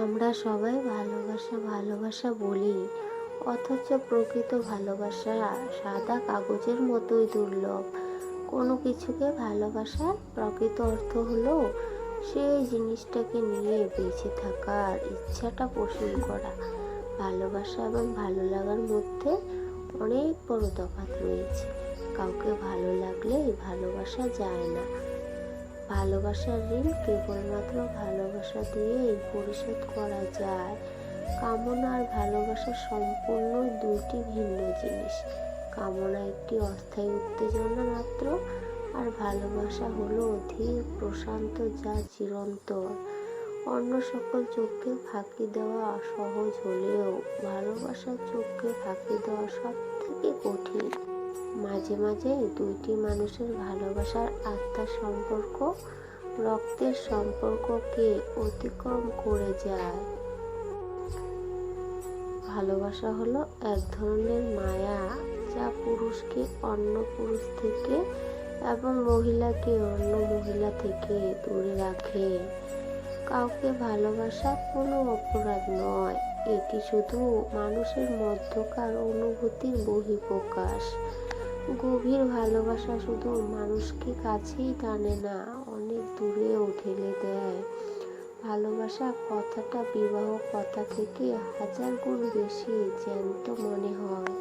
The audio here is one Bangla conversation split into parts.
আমরা সবাই ভালোবাসা ভালোবাসা বলি, অথচ প্রকৃত ভালোবাসা সাদা কাগজের মতোই দুর্লভ। কোনো কিছুকে ভালোবাসার প্রকৃত অর্থ হলো সেই জিনিসটাকে নিয়ে বেঁচে থাকার ইচ্ছাটা পোষণ করা। ভালোবাসা এবং ভালো লাগার মধ্যে অনেক বড় তফাৎ রয়েছে। কাউকে ভালো লাগলেই ভালোবাসা যায় না। ভালোবাসার ঋণ কেবলমাত্র ভালোবাসা দিয়েই পরিশোধ করা যায়। কামনা আর ভালোবাসা সম্পূর্ণ দুটি ভিন্ন জিনিস। কামনা একটি অস্থায়ী উত্তেজনা মাত্র, আর ভালোবাসা হলো ধীর প্রশান্ত, যা চিরন্তন। অন্য সকল চোখকে ফাঁকি দেওয়া সহজ হলেও ভালোবাসার চোখকে ফাঁকি দেওয়া সব থেকে কঠিন। মাঝে মাঝে দুইটি মানুষের ভালোবাসার আত্মার সম্পর্ক রক্তের সম্পর্ককে অতিক্রম করে যায়। ভালোবাসা হলো এক ধরনের মায়া, যা পুরুষকে অন্য পুরুষ থেকে এবং মহিলাকে অন্য মহিলা থেকে দূরে রাখে। কাউকে ভালোবাসা কোনো অপরাধ নয়, এটি শুধু মানুষের মধ্যকার অনুভূতির বহিঃপ্রকাশ। গভীর ভালোবাসা শুধু মানুষকে কাছেই টানে না, অনেক দূরেও ঠেলে দেয়। ভালোবাসা কথাটা বিবাহ কথা থেকে হাজার গুণ বেশি জ্যান্ত মনে হয়।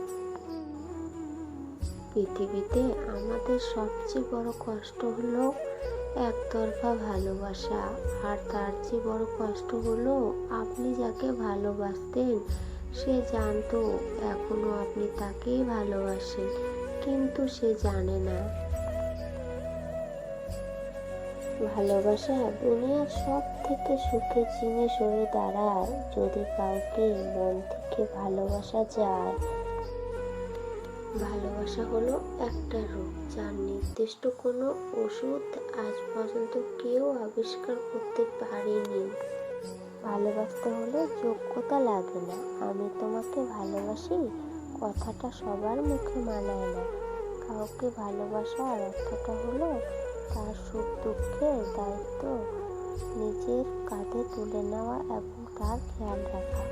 পৃথিবীতে আমাদের সবচেয়ে বড় কষ্ট হলো একতরফা ভালোবাসা, আর তার চেয়ে বড় কষ্ট হলো আপনি যাকে ভালোবাসতেন সে জানতো এখনো আপনি তাকেই ভালোবাসেন, কিন্তু সে জানে না। ভালোবাসা দুনিয়ার সব থেকে সুখের জিনিস হয়ে দাঁড়ায় যদি কাউকে মন থেকে ভালোবাসা যায়। ভালোবাসা হলো একটা রোগ, যার নির্দিষ্ট কোনো ওষুধ আজ পর্যন্ত কেউ আবিষ্কার করতে পারেনি। ভালোবাসতে হলে যোগ্যতা লাগে না। আমি তোমাকে ভালোবাসি কথাটা সবার মুখে মানায় না। কাউকে ভালোবাসার অর্থটা হলো তার সুখ দুঃখের দায়িত্ব নিজের কাঁধে তুলে নেওয়া এবং তার খেয়াল রাখা।